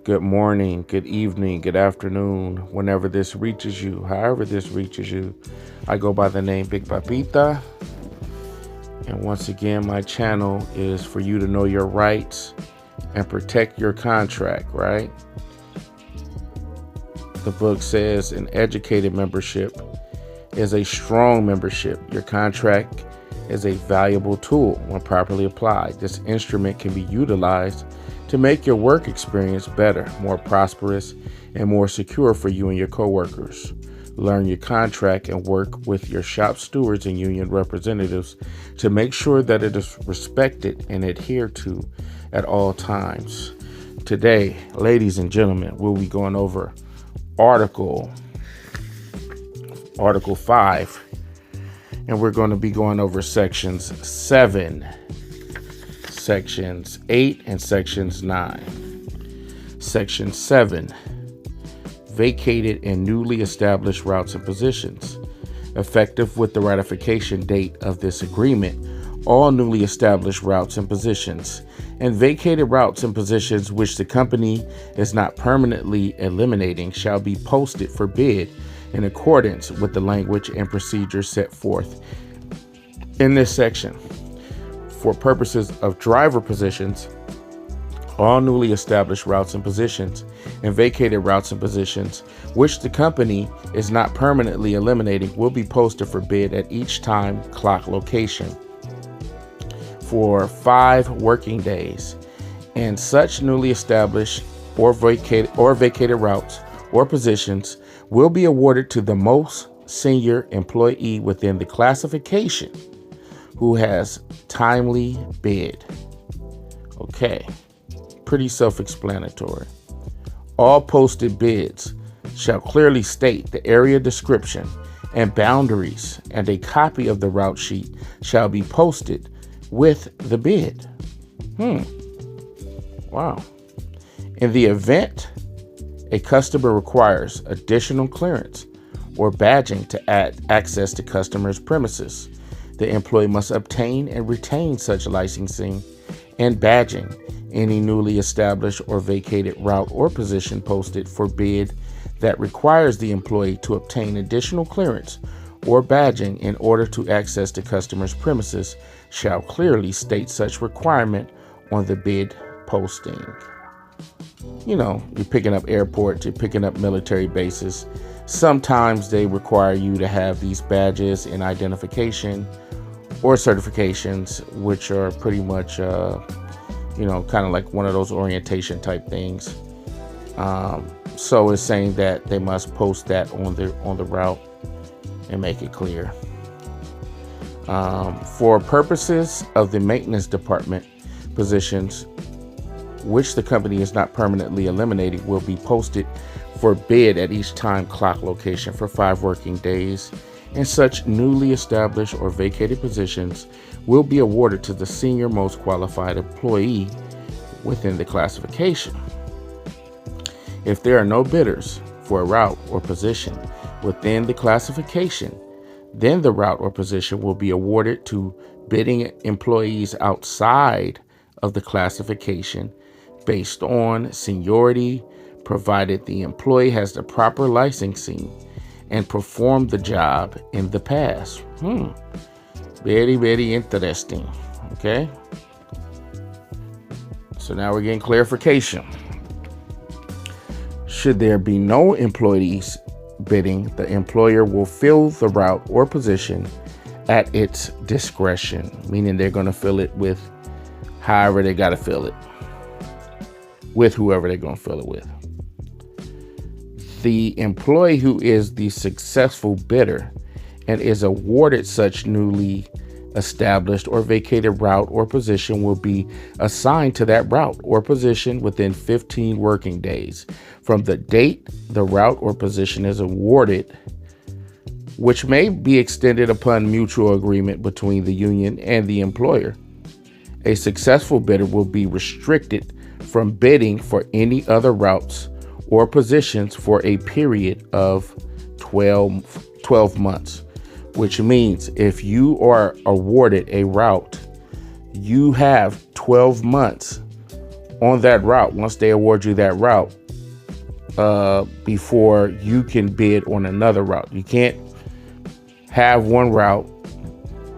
good morning, good evening, good afternoon, whenever this reaches you, however this reaches you. I go by the name Big Papita. And once again, my channel is for you to know your rights and protect your contract, right? The book says an educated membership is a strong membership. Your contract is a valuable tool when properly applied. This instrument can be utilized to make your work experience better, more prosperous, and more secure for you and your coworkers. Learn your contract and work with your shop stewards and union representatives to make sure that it is respected and adhered to at all times. Today, ladies and gentlemen, we'll be going over Article 5, and we're going to be going over sections 7, sections 8, and sections 9. Section 7, vacated and newly established routes and positions. Effective with the ratification date of this agreement, all newly established routes and positions and vacated routes and positions which the company is not permanently eliminating shall be posted for bid in accordance with the language and procedures set forth in this section. For purposes of driver positions, all newly established routes and positions and vacated routes and positions which the company is not permanently eliminating will be posted for bid at each time clock location for 5 working days, and such newly established or vacated routes or positions will be awarded to the most senior employee within the classification who has timely bid. Okay, pretty self-explanatory. All posted bids shall clearly state the area description and boundaries, and a copy of the route sheet shall be posted with the bid. Wow. In the event a customer requires additional clearance or badging to add access to customers' premises, the employee must obtain and retain such licensing and badging. Any newly established or vacated route or position posted for bid that requires the employee to obtain additional clearance or badging in order to access the customer's premises shall clearly state such requirement on the bid posting. You know, you're picking up airports, you're picking up military bases. Sometimes they require you to have these badges and identification or certifications, which are pretty much, kind of like one of those orientation type things. So it's saying that they must post that on the route and make it clear. For purposes of the maintenance department, positions which the company is not permanently eliminating will be posted for bid at each time clock location for 5 working days, and such newly established or vacated positions will be awarded to the senior most qualified employee within the classification. If there are no bidders for a route or position within the classification, then the route or position will be awarded to bidding employees outside of the classification based on seniority, provided the employee has the proper licensing and performed the job in the past. Very, very interesting. Okay. So now we're getting clarification. Should there be no employees bidding, the employer will fill the route or position at its discretion, meaning they're going to fill it with however they got to fill it, with whoever they're going to fill it with. The employee who is the successful bidder and is awarded such newly established or vacated route or position will be assigned to that route or position within 15 working days from the date the route or position is awarded, which may be extended upon mutual agreement between the union and the employer. A successful bidder will be restricted from bidding for any other routes or positions for a period of 12 months, which means if you are awarded a route, you have 12 months on that route, once they award you that route, before you can bid on another route. You can't have one route,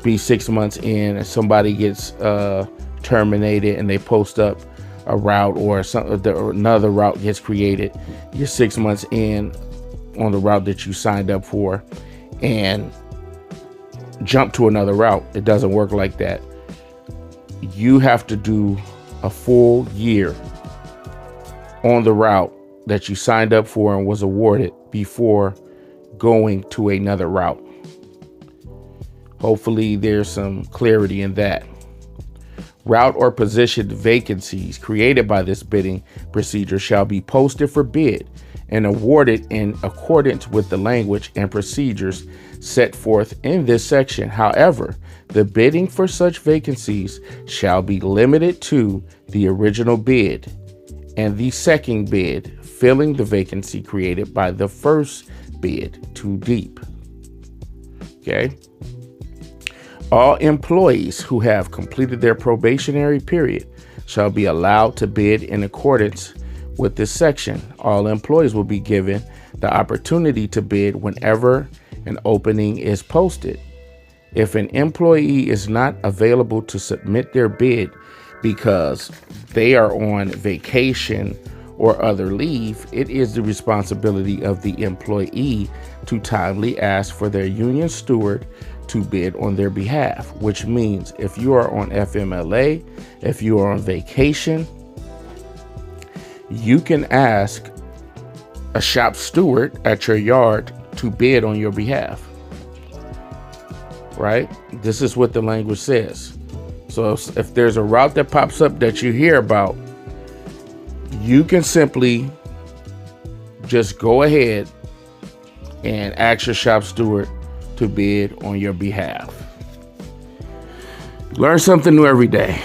be 6 months in, and somebody gets terminated and they post up a route, or another route gets created. You're 6 months in on the route that you signed up for and jump to another route. It doesn't work like that. You have to do a full year on the route that you signed up for and was awarded before going to another route. Hopefully there's some clarity in that. Route or position vacancies created by this bidding procedure shall be posted for bid and awarded in accordance with the language and procedures set forth in this section. However, the bidding for such vacancies shall be limited to the original bid and the second bid, filling the vacancy created by the first bid too deep. Okay. All employees who have completed their probationary period shall be allowed to bid in accordance with this section. All employees will be given the opportunity to bid whenever an opening is posted. If an employee is not available to submit their bid because they are on vacation or other leave, it is the responsibility of the employee to timely ask for their union steward to bid on their behalf, which means if you are on FMLA, if you are on vacation, you can ask a shop steward at your yard to bid on your behalf, right? This is what the language says. So if there's a route that pops up that you hear about, you can simply just go ahead and ask your shop steward to bid on your behalf. Learn something new every day,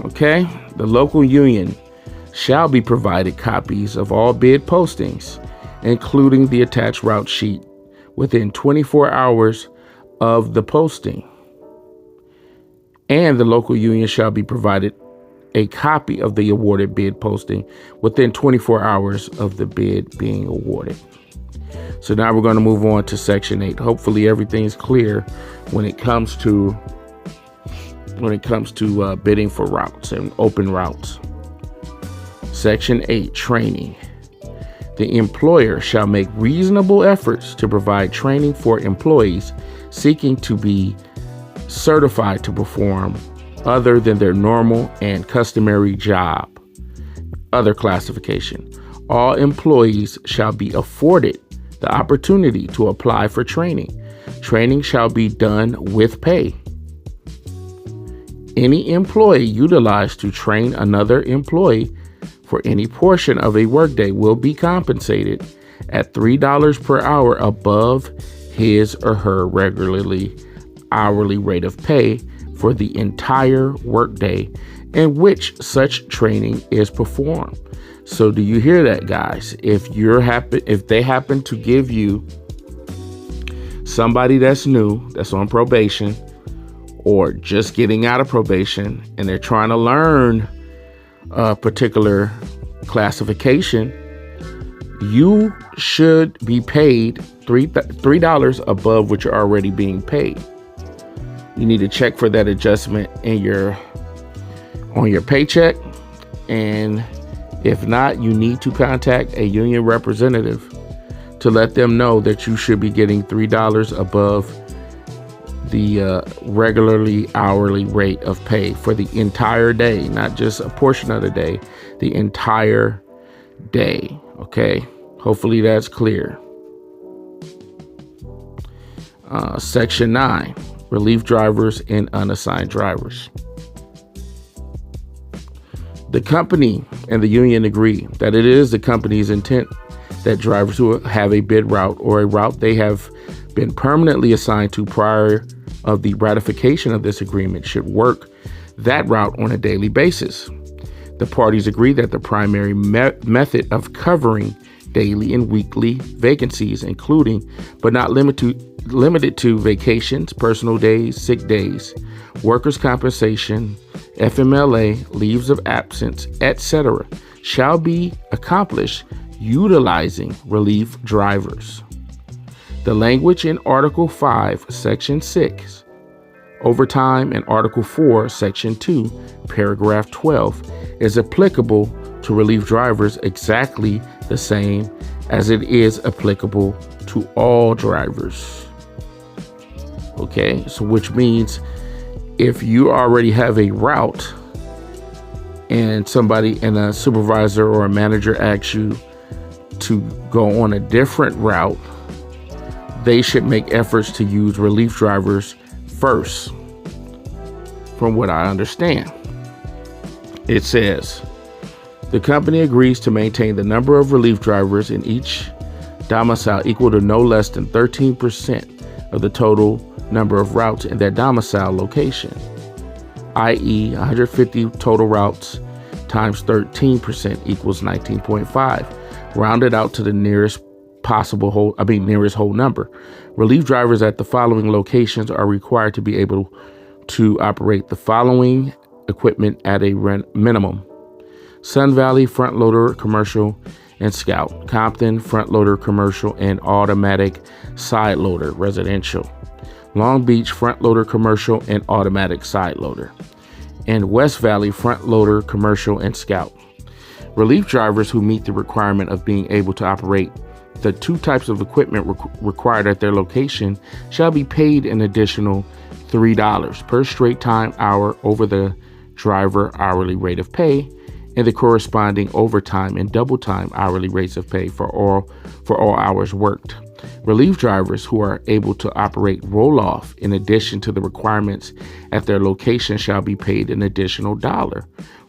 okay? The local union shall be provided copies of all bid postings, including the attached route sheet, within 24 hours of the posting. And the local union shall be provided a copy of the awarded bid posting within 24 hours of the bid being awarded. So now we're going to move on to Section 8. Hopefully everything's clear when it comes to bidding for routes and open routes. Section 8, training. The employer shall make reasonable efforts to provide training for employees seeking to be certified to perform other than their normal and customary job. Other classification. All employees shall be afforded the opportunity to apply for training. Training shall be done with pay. Any employee utilized to train another employee for any portion of a workday will be compensated at $3 per hour above his or her regularly hourly rate of pay for the entire workday in which such training is performed. So do you hear that, guys? If they happen to give you somebody that's new, that's on probation or just getting out of probation, and they're trying to learn a particular classification, you should be paid $3 above what you're already being paid. You need to check for that adjustment on your paycheck, and if not, you need to contact a union representative to let them know that you should be getting $3 above the regularly hourly rate of pay for the entire day, not just a portion of the day, the entire day. Okay, hopefully that's clear. Section 9, relief drivers and unassigned drivers. The company and the union agree that it is the company's intent that drivers who have a bid route or a route they have been permanently assigned to prior of the ratification of this agreement should work that route on a daily basis. The parties agree that the primary method of covering daily and weekly vacancies, including but not limited to vacations, personal days, sick days, workers' compensation, FMLA, leaves of absence, etc., shall be accomplished utilizing relief drivers. The language in Article 5, Section 6, overtime, and Article 4, Section 2, Paragraph 12, is applicable to relief drivers exactly the same as it is applicable to all drivers. Okay, so which means if you already have a route and a supervisor or a manager asks you to go on a different route, they should make efforts to use relief drivers first. From what I understand, it says the company agrees to maintain the number of relief drivers in each domicile equal to no less than 13% of the total number of routes in that domicile location, i.e. 150 total routes times 13% equals 19.5, rounded out to the nearest whole number. Relief drivers at the following locations are required to be able to operate the following equipment at a minimum: Sun Valley, front loader, commercial, and Scout; Compton, front loader, commercial, and automatic side loader, residential; Long Beach, front loader, commercial, and automatic side loader; and West Valley, front loader, commercial, and Scout. Relief drivers who meet the requirement of being able to operate the two types of equipment required at their location shall be paid an additional $3 per straight time hour over the driver hourly rate of pay, and the corresponding overtime and double time hourly rates of pay for all hours worked. Relief drivers who are able to operate roll-off in addition to the requirements at their location shall be paid an additional $1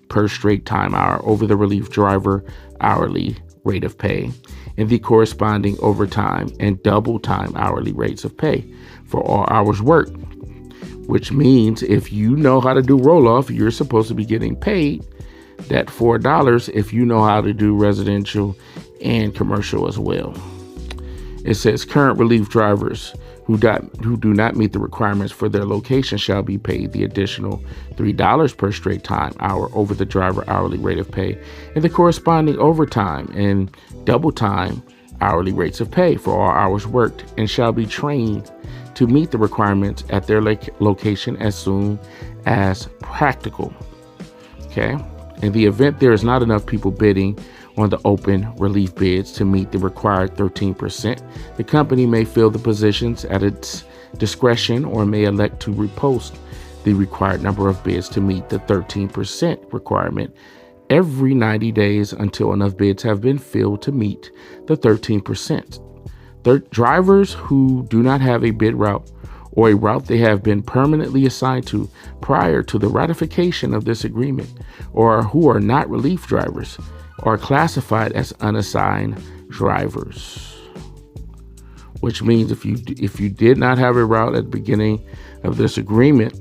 per straight time hour over the relief driver hourly rate of pay, and the corresponding overtime and double time hourly rates of pay for all hours worked. Which means if you know how to do roll-off, you're supposed to be getting paid that $4 if you know how to do residential and commercial as well. It says current relief drivers who do not meet the requirements for their location shall be paid the additional $3 per straight time hour over the driver hourly rate of pay, and the corresponding overtime and double time hourly rates of pay for all hours worked, and shall be trained to meet the requirements at their location as soon as practical. Okay. In the event there is not enough people bidding on the open relief bids to meet the required 13%, the company may fill the positions at its discretion or may elect to repost the required number of bids to meet the 13% requirement every 90 days until enough bids have been filled to meet the 13%. Drivers who do not have a bid route or a route they have been permanently assigned to prior to the ratification of this agreement, or who are not relief drivers, are classified as unassigned drivers. Which means if you did not have a route at the beginning of this agreement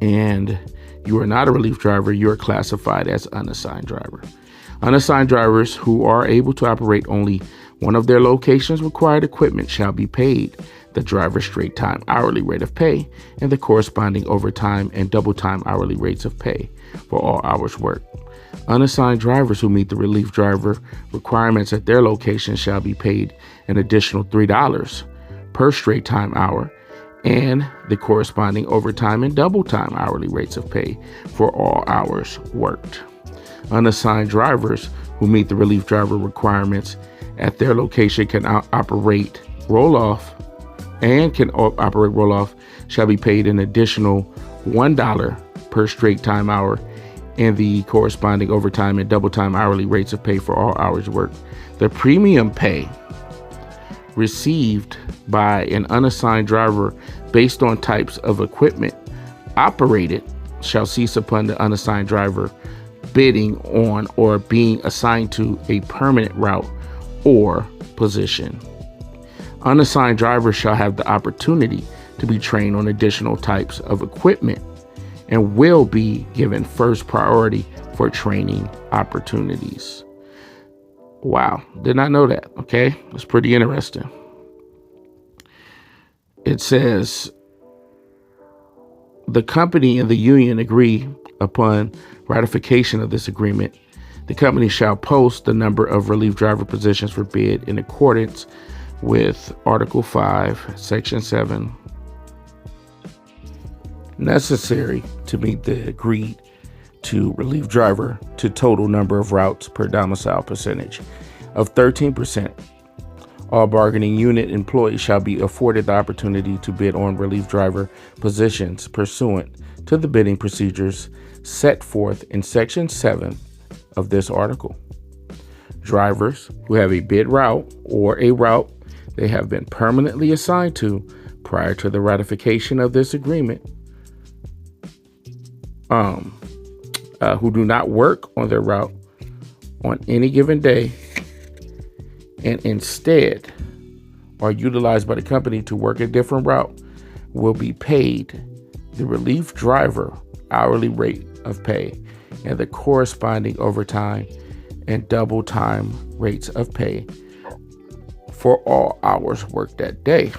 and you are not a relief driver, you are classified as unassigned driver. Unassigned drivers who are able to operate only one of their locations' required equipment shall be paid the driver's straight time hourly rate of pay and the corresponding overtime and double time hourly rates of pay for all hours worked. Unassigned drivers who meet the relief driver requirements at their location shall be paid an additional $3 per straight time hour and the corresponding overtime and double time hourly rates of pay for all hours worked. Unassigned drivers who meet the relief driver requirements at their location can operate roll-off shall be paid an additional $1 per straight time hour and the corresponding overtime and double time hourly rates of pay for all hours worked. The premium pay received by an unassigned driver based on types of equipment operated shall cease upon the unassigned driver bidding on or being assigned to a permanent route or position. Unassigned drivers shall have the opportunity to be trained on additional types of equipment and will be given first priority for training opportunities. Wow, did not know that. Okay, that's pretty interesting. It says the company and the union agree upon ratification of this agreement. The company shall post the number of relief driver positions for bid in accordance with Article 5, Section 7, necessary to meet the agreed to relief driver to total number of routes per domicile percentage of 13%. All bargaining unit employees shall be afforded the opportunity to bid on relief driver positions pursuant to the bidding procedures set forth in Section 7 of this article. Drivers who have a bid route or a route they have been permanently assigned to prior to the ratification of this agreement, who do not work on their route on any given day and instead are utilized by the company to work a different route, will be paid the relief driver hourly rate of pay and the corresponding overtime and double time rates of pay for all hours worked that day.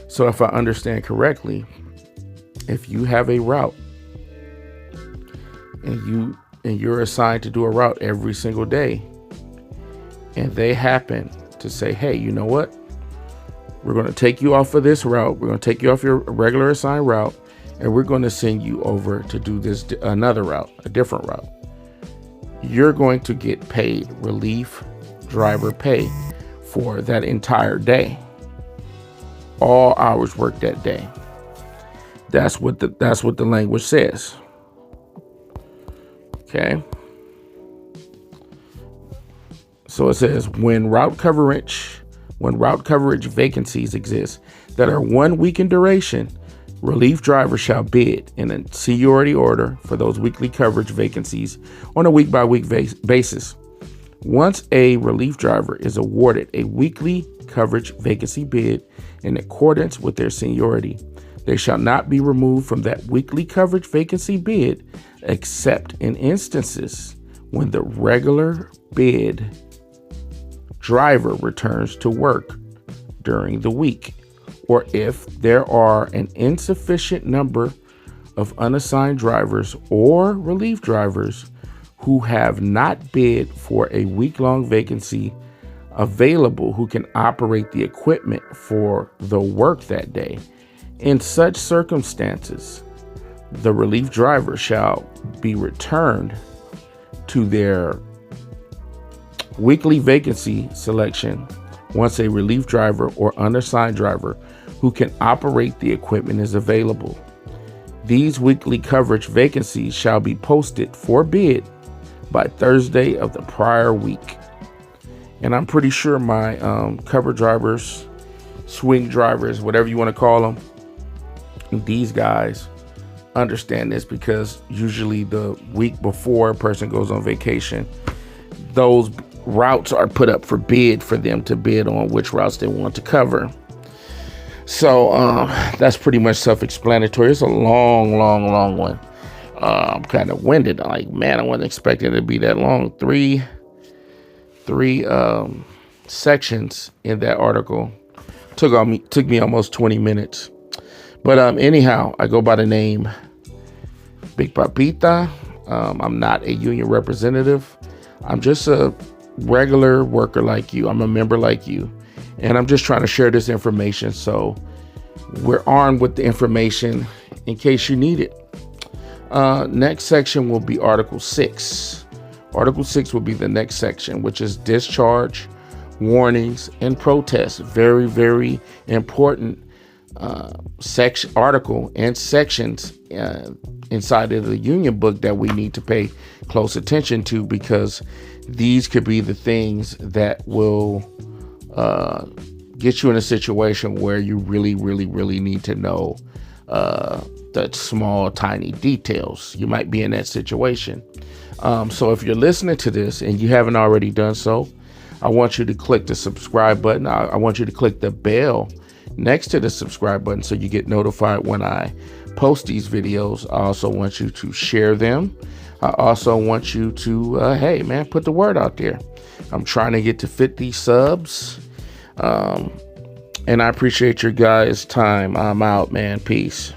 So if I understand correctly, if you have a route and you're assigned to do a route every single day, and they happen to say, hey, you know what? We're going to take you off of this route. We're going to take you off your regular assigned route, and we're going to send you over to do this another route, a different route. You're going to get paid relief driver pay for that entire day. All hours worked that day. That's what the language says. Okay. So it says when route coverage vacancies exist that are 1 week in duration, relief drivers shall bid in a seniority order for those weekly coverage vacancies on a week-by-week basis. Once a relief driver is awarded a weekly coverage vacancy bid in accordance with their seniority, they shall not be removed from that weekly coverage vacancy bid except in instances when the regular bid driver returns to work during the week, or if there are an insufficient number of unassigned drivers or relief drivers who have not bid for a week-long vacancy available who can operate the equipment for the work that day. In such circumstances, the relief driver shall be returned to their weekly vacancy selection once a relief driver or unassigned driver who can operate the equipment is available. These weekly coverage vacancies shall be posted for bid by Thursday of the prior week. And I'm pretty sure my cover drivers, swing drivers, whatever you want to call them, these guys understand this, because usually the week before a person goes on vacation, those routes are put up for bid for them to bid on which routes they want to cover. So that's pretty much self-explanatory. It's a long one. I'm kind of winded. Like, man, I wasn't expecting it to be that long. Three sections in that article. Took me almost 20 minutes. But anyhow, I go by the name Big Papita. I'm not a union representative. I'm just a regular worker like you. I'm a member like you. And I'm just trying to share this information so we're armed with the information in case you need it. Next section will be Article 6. Article 6 will be the next section, which is discharge, warnings, and protests. Very, very important article and sections inside of the union book that we need to pay close attention to, because these could be the things that will get you in a situation where you really need to know the small, tiny details. You might be in that situation. So if you're listening to this and you haven't already done so, I want you to click the subscribe button. I want you to click the bell next to the subscribe button so you get notified when I post these videos. I also want you to share them. I also want you to, hey, man, put the word out there. I'm trying to get to 50 subs. And I appreciate your guys' time. I'm out, man. Peace.